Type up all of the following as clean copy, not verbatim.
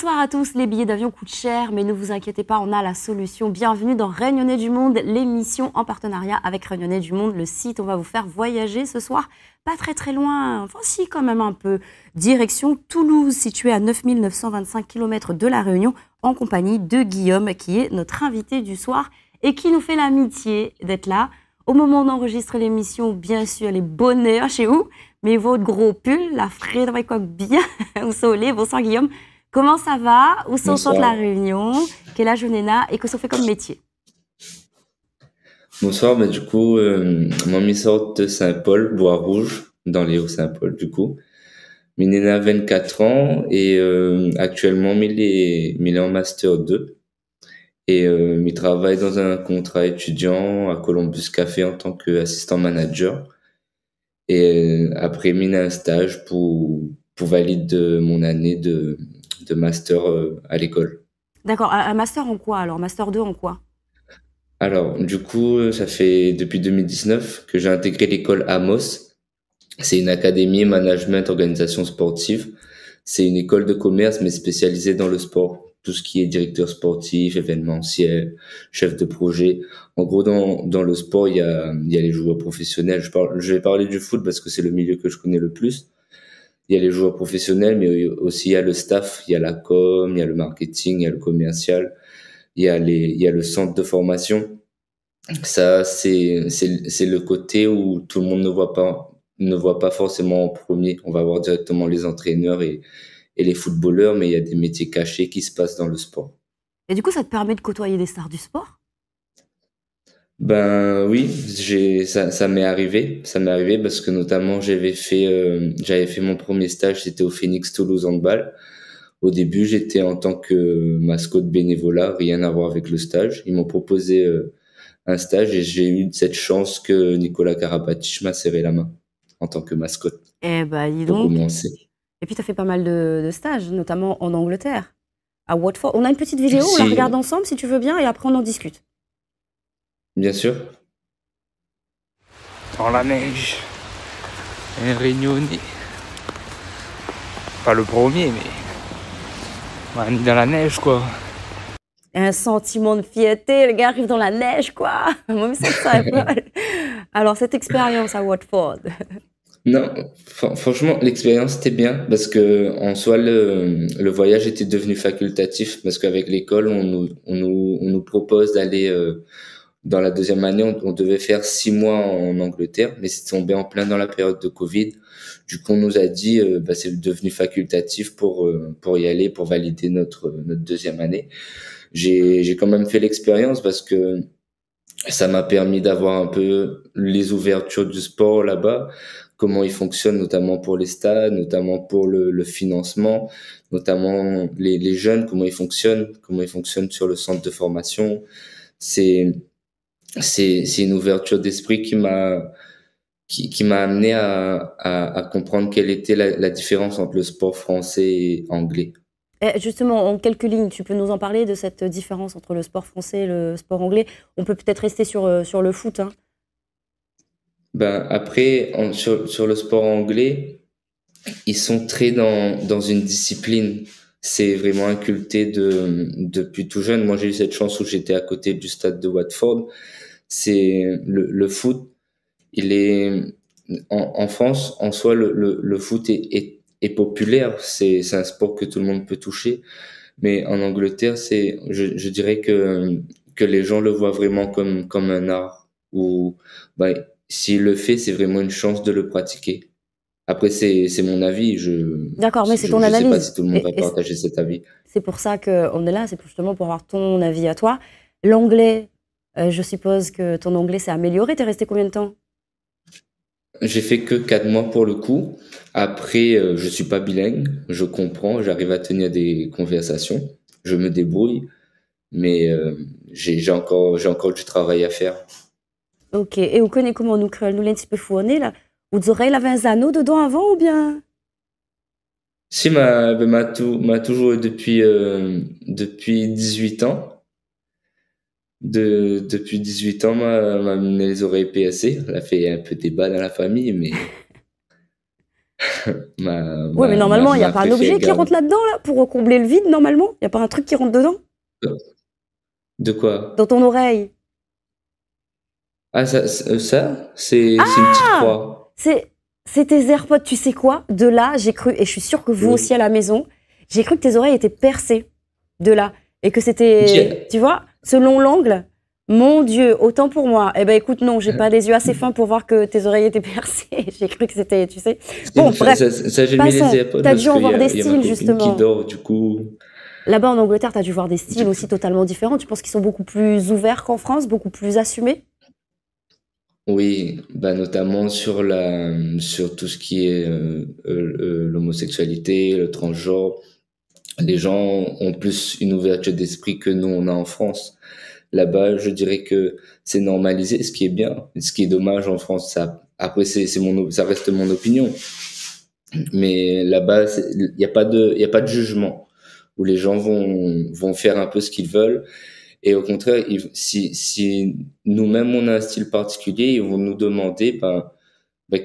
Bonsoir à tous, les billets d'avion coûtent cher, mais ne vous inquiétez pas, on a la solution. Bienvenue dans Réunionnais du Monde, l'émission en partenariat avec Réunionnais du Monde, le site. On va vous faire voyager ce soir, pas très loin, enfin si quand même un peu. Direction Toulouse, située à 9 925 km de La Réunion, en compagnie de Guillaume, qui est notre invité du soir et qui nous fait l'amitié d'être là. Au moment d'enregistrer l'émission, bien sûr, les bonheurs chez vous, mais votre gros pull, la fride avec quoi bien au soleil. Bonsoir Guillaume. Comment ça va? Où sont la Bonsoir. Réunion? Quel âge on est là? Et qu'est-ce qu'on fait comme métier? Bonsoir, du coup, moi, je sort de Saint-Paul, Bois-Rouge, dans les Hauts-Saint-Paul, du coup. Il est né à 24 ans et actuellement, il est en Master 2 et il travaille dans un contrat étudiant à Columbus Café en tant qu'assistant manager. Et après, il a un stage pour valider mon année de master à l'école. D'accord, un master en quoi alors? Master 2 en quoi? Alors, du coup, ça fait depuis 2019 que j'ai intégré l'école Amos. C'est une académie management organisation sportive. C'est une école de commerce, mais spécialisée dans le sport. Tout ce qui est directeur sportif, événementiel, chef de projet. En gros, dans le sport, il y a les joueurs professionnels. Je vais parler du foot parce que c'est le milieu que je connais le plus. Il y a les joueurs professionnels, mais aussi il y a le staff, il y a la com, il y a le marketing, il y a le commercial, il y a le centre de formation. Ça, c'est le côté où tout le monde ne voit pas forcément en premier. On va voir directement les entraîneurs et les footballeurs, mais il y a des métiers cachés qui se passent dans le sport. Et du coup, ça te permet de côtoyer des stars du sport? Ben oui, ça m'est arrivé parce que notamment j'avais fait mon premier stage, c'était au Phoenix Toulouse Handball. Au début, j'étais en tant que mascotte bénévolat, rien à voir avec le stage. Ils m'ont proposé un stage et j'ai eu cette chance que Nicolas Karabatic m'a serré la main en tant que mascotte Eh ben, dis pour donc. commencer. Et puis, tu as fait pas mal de stages, notamment en Angleterre, à Watford. On a une petite vidéo, on la regarde Si, ensemble si tu veux bien, et après on en discute. bien sûr. Dans la neige, un réunionnais. Pas le premier, mais on est dans la neige, quoi. Un sentiment de fierté, le gars arrive dans la neige, quoi. Moi, mais ça un peu. Alors, cette expérience à Watford. Non, franchement, l'expérience était bien parce que en soi, le voyage était devenu facultatif parce qu'avec l'école, on nous propose d'aller dans la deuxième année, on devait faire 6 mois en Angleterre, mais c'est tombé en plein dans la période de Covid. Du coup, on nous a dit, c'est devenu facultatif pour y aller, pour valider notre deuxième année. J'ai quand même fait l'expérience parce que ça m'a permis d'avoir un peu les ouvertures du sport là-bas, comment ils fonctionnent, notamment pour les stades, notamment pour le financement, notamment les jeunes, comment ils fonctionnent sur le centre de formation. C'est, c'est une ouverture d'esprit qui m'a amené à comprendre quelle était la différence entre le sport français et anglais. Justement, en quelques lignes, tu peux nous en parler de cette différence entre le sport français et le sport anglais? On peut peut-être rester sur le foot, hein. Ben après, sur le sport anglais, ils sont très dans une discipline. C'est vraiment inculté depuis tout jeune. Moi, j'ai eu cette chance où j'étais à côté du stade de Watford. C'est le foot, il est en France, en soi, le foot est populaire. C'est un sport que tout le monde peut toucher. Mais en Angleterre, je dirais que les gens le voient vraiment comme un art. Ou, bah, s'il le fait, c'est vraiment une chance de le pratiquer. Après, c'est mon avis. D'accord, mais c'est ton Je sais pas analyse. si tout le monde va partager cet avis. C'est pour ça qu'on est là, c'est justement pour avoir ton avis à toi. L'anglais, je suppose que ton anglais s'est amélioré. T'es resté combien de temps? J'ai fait que 4 mois pour le coup. Après, je suis pas bilingue. Je comprends. J'arrive à tenir des conversations. Je me débrouille. Mais j'ai encore du travail à faire. Ok, et vous connaissez comment nous l'un petit peu fourni là? Vous aurez la 20 anneaux dedans avant ou bien? Si, m'a toujours eu depuis 18 ans. Depuis 18 ans, m'a amené les oreilles PSC. Elle a fait un peu débat dans la famille, mais Oui, mais normalement, il n'y a ma pas un objet préférée qui rentre là-dedans, là, pour combler le vide, normalement? Il n'y a pas un truc qui rentre dedans? De quoi? Dans ton oreille? Ah, c'est une petite Ah! croix. C'est tes AirPods, tu sais quoi? De là, j'ai cru, et je suis sûre que vous aussi Oui. à la maison, j'ai cru que tes oreilles étaient percées de là. Et que c'était, tu vois, selon l'angle, mon Dieu, autant pour moi. Eh ben écoute, non, j'ai pas des yeux assez fins pour voir que tes oreilles étaient percées. J'ai cru que c'était, tu sais. Bon, bref, J'ai mis les passons. AirPods T'as parce dû en qu'il voir des y a ma styles, copine qui justement. dort, du coup. Là-bas en Angleterre, t'as dû voir des styles Du aussi totalement différents. Tu penses qu'ils sont beaucoup plus ouverts qu'en France, beaucoup plus assumés? Oui, bah notamment sur tout ce qui est l'homosexualité, le transgenre. Les gens ont plus une ouverture d'esprit que nous on a en France. Là-bas, je dirais que c'est normalisé, ce qui est bien. Ce qui est dommage en France, après ça reste mon opinion. Mais là-bas, il y a pas de jugement où les gens vont faire un peu ce qu'ils veulent. Et au contraire, si nous-mêmes on a un style particulier, ils vont nous demander,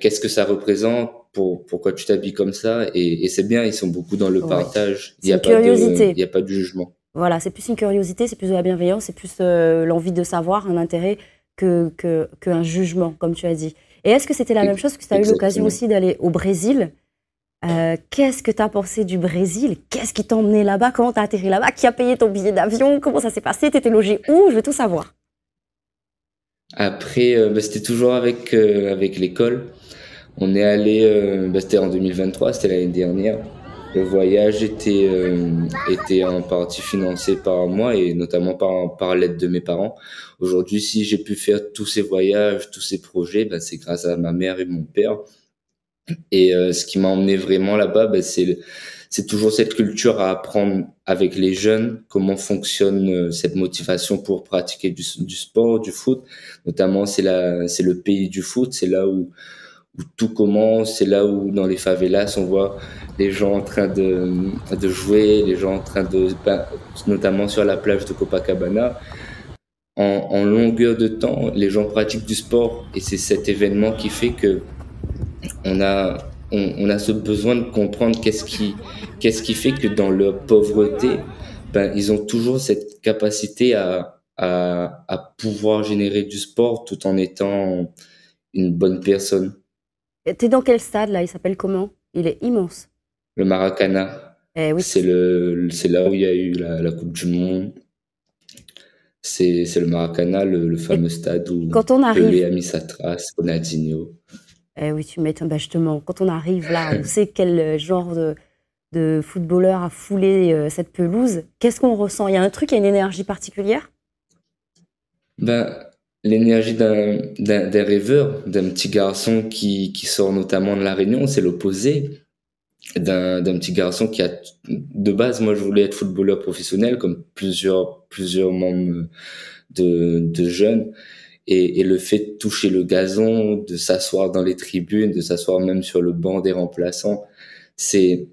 qu'est-ce que ça représente, pourquoi tu t'habilles comme ça, et c'est bien, ils sont beaucoup dans le Oui. partage. C'est une curiosité. Il y a pas de jugement. Voilà, c'est plus une curiosité, c'est plus de la bienveillance, c'est plus l'envie de savoir, un intérêt qu'un jugement, comme tu as dit. Et est-ce que c'était la même chose, parce que tu as eu l'occasion Exactement. aussi d'aller au Brésil? Qu'est-ce que tu as pensé du Brésil? Qu'est-ce qui t'a emmené là-bas? Comment tu as atterri là-bas? Qui a payé ton billet d'avion? Comment ça s'est passé? Tu étais logé où? Je veux tout savoir. Après, c'était toujours avec l'école. On est allé, c'était en 2023, c'était l'année dernière. Le voyage était en partie financé par moi et notamment par l'aide de mes parents. Aujourd'hui, si j'ai pu faire tous ces voyages, tous ces projets, c'est grâce à ma mère et mon père. Et ce qui m'a emmené vraiment là-bas, c'est toujours cette culture à apprendre avec les jeunes, comment fonctionne cette motivation pour pratiquer du sport, du foot. Notamment, c'est le pays du foot, c'est là où tout commence, c'est là où dans les favelas, on voit les gens en train de jouer, les gens en train notamment sur la plage de Copacabana. En longueur de temps, les gens pratiquent du sport et c'est cet événement qui fait que on a ce besoin de comprendre qu'est-ce qui fait que dans leur pauvreté, ils ont toujours cette capacité à pouvoir générer du sport tout en étant une bonne personne. T'es dans quel stade là? Il s'appelle comment? Il est immense. Le Maracana, Eh oui. c'est là où il y a eu la Coupe du Monde. C'est le Maracana, le fameux stade où Quand on arrive, Pelé a mis sa trace, Ronaldinho. eh oui, tu m'étonnes. Bah, justement, quand on arrive là, on sait quel genre de footballeur a foulé cette pelouse. Qu'est-ce qu'on ressent? Il y a un truc, il y a une énergie particulière? L'énergie d'un rêveur, d'un petit garçon qui sort notamment de La Réunion, c'est l'opposé d'un petit garçon qui a, de base, moi je voulais être footballeur professionnel comme plusieurs membres de jeunes. Et le fait de toucher le gazon, de s'asseoir dans les tribunes, de s'asseoir même sur le banc des remplaçants, c'est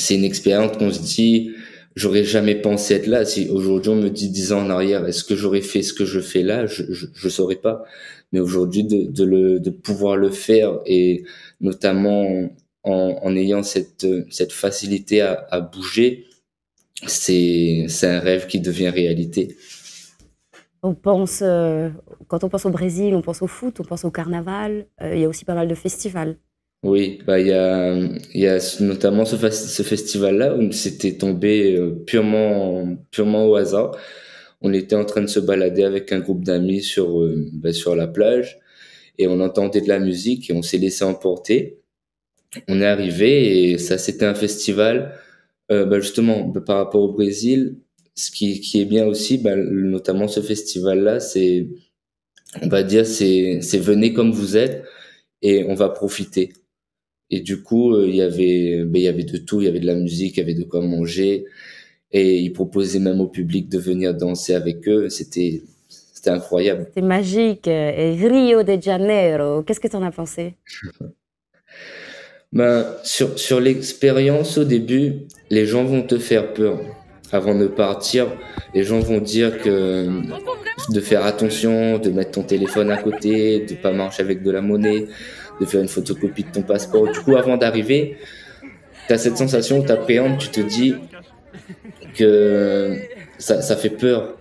une expérience qu'on se dit, j'aurais jamais pensé être là. Si aujourd'hui on me dit 10 ans en arrière, est-ce que j'aurais fait ce que je fais là, je saurais pas. Mais aujourd'hui de pouvoir le faire et notamment en ayant cette facilité à bouger, c'est un rêve qui devient réalité. On pense, quand on pense au Brésil, on pense au foot, on pense au carnaval. Il y a aussi pas mal de festivals. Oui, il y a notamment ce festival-là où c'était tombé purement au hasard. On était en train de se balader avec un groupe d'amis sur la plage et on entendait de la musique et on s'est laissé emporter. On est arrivé et ça, c'était un festival, justement, par rapport au Brésil. Qui est bien aussi, notamment ce festival-là, on va dire, c'est venez comme vous êtes et on va profiter. Et du coup, il y avait de tout, il y avait de la musique, il y avait de quoi manger. Et ils proposaient même au public de venir danser avec eux. C'était incroyable. C'est magique. Et Rio de Janeiro, qu'est-ce que tu en as pensé? Sur l'expérience au début, les gens vont te faire peur. Avant de partir, les gens vont dire de faire attention, de mettre ton téléphone à côté, de pas marcher avec de la monnaie, de faire une photocopie de ton passeport. Du coup, avant d'arriver, tu as cette sensation où tu appréhendes, tu te dis que ça fait peur.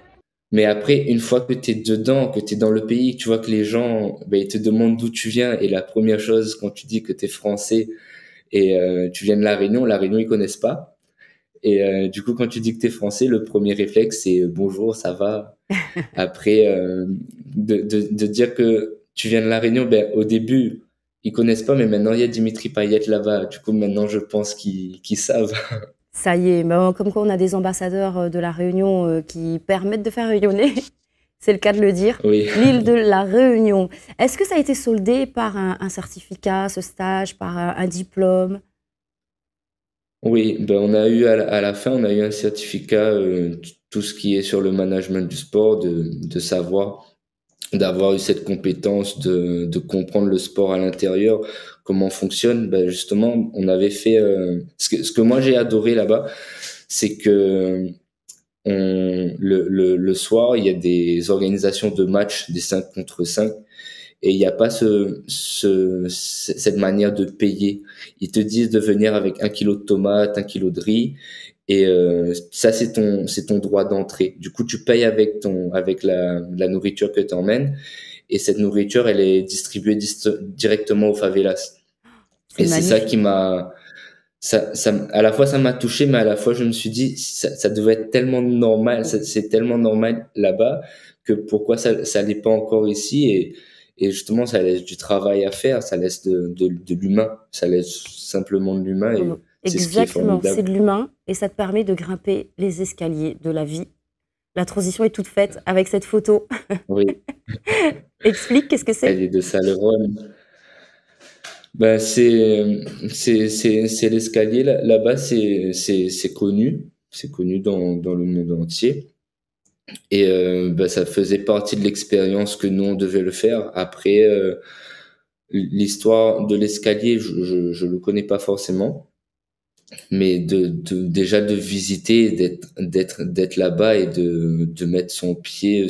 Mais après, une fois que tu es dedans, que tu es dans le pays, tu vois que les gens, ben, ils te demandent d'où tu viens. Et la première chose, quand tu dis que tu es français et tu viens de La Réunion, ils connaissent pas. Et du coup, quand tu dis que tu es français, le premier réflexe, c'est bonjour, ça va. Après, de dire que tu viens de La Réunion, ben, au début, ils connaissent pas, mais maintenant, il y a Dimitri Payet là-bas. Du coup, maintenant, je pense qu'ils savent. Ça y est, ben, comme quoi on a des ambassadeurs de la Réunion qui permettent de faire rayonner, c'est le cas de le dire, Oui. l'île de la Réunion. Est-ce que ça a été soldé par un certificat, ce stage, par un diplôme? Oui, ben on a eu à la fin, on a eu un certificat, tout ce qui est sur le management du sport, de savoir, d'avoir eu cette compétence de comprendre le sport à l'intérieur, comment fonctionne. Ben justement, on avait fait, ce que moi j'ai adoré là-bas, c'est que le soir, il y a des organisations de matchs, des 5 contre 5. Et il n'y a pas cette manière de payer. Ils te disent de venir avec 1 kilo de tomates, 1 kilo de riz, et ça c'est ton droit d'entrée. Du coup, tu payes avec la nourriture que tu emmènes, et cette nourriture, elle est distribuée directement aux favelas. C'est Et c'est ça magnifique. qui m'a, à la fois ça m'a touché, mais à la fois je me suis dit, ça devait être tellement normal, c'est tellement normal là-bas que pourquoi ça l'est pas encore ici. Et justement, ça laisse du travail à faire, ça laisse de l'humain, ça laisse simplement de l'humain, et c'est ce qui est Exactement, c'est formidable. de l'humain et ça te permet de grimper les escaliers de la vie. La transition est toute faite avec cette photo. Oui, Explique, qu'est-ce que c'est? elle est de Saint-Laurent. Ben c'est l'escalier là-bas, c'est connu dans le monde entier. Et ben, ça faisait partie de l'expérience que nous on devait le faire. Après, l'histoire de l'escalier, je le connais pas forcément, mais déjà de visiter, d'être là-bas et de mettre son pied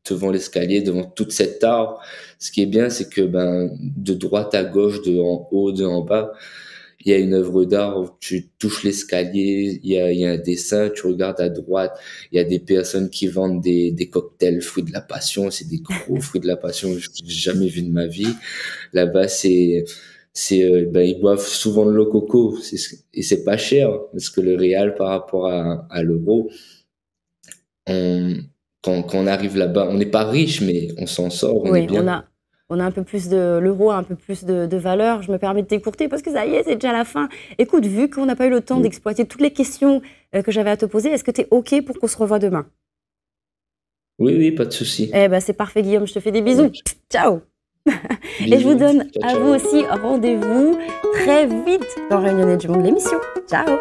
devant l'escalier, devant toute cette art. Ce qui est bien, c'est que ben de droite à gauche, de en haut, de en bas, il y a une œuvre d'art où tu touches l'escalier, il y a un dessin, tu regardes à droite, il y a des personnes qui vendent des cocktails fruits de la passion, c'est des gros fruits de la passion que j'ai jamais vu de ma vie. Là-bas, ben, ils boivent souvent de l'eau coco, et c'est pas cher, parce que le réal par rapport à l'euro, on, quand on arrive là-bas, on n'est pas riche, mais on s'en sort, on est Oui, bien. on a un peu plus de l'euro, a un peu plus de valeur. Je me permets de t'écourter parce que ça y est, c'est déjà la fin. Écoute, vu qu'on n'a pas eu le temps Oui, d'exploiter toutes les questions que j'avais à te poser, est-ce que tu es OK pour qu'on se revoie demain? oui, oui, pas de souci. Eh ben, c'est parfait, Guillaume. Je te fais des Ça bisous. marche. Ciao. Et je vous Bisous, donne ciao, à vous ciao. aussi rendez-vous très vite dans Réunionnais du Monde, l'émission. Ciao.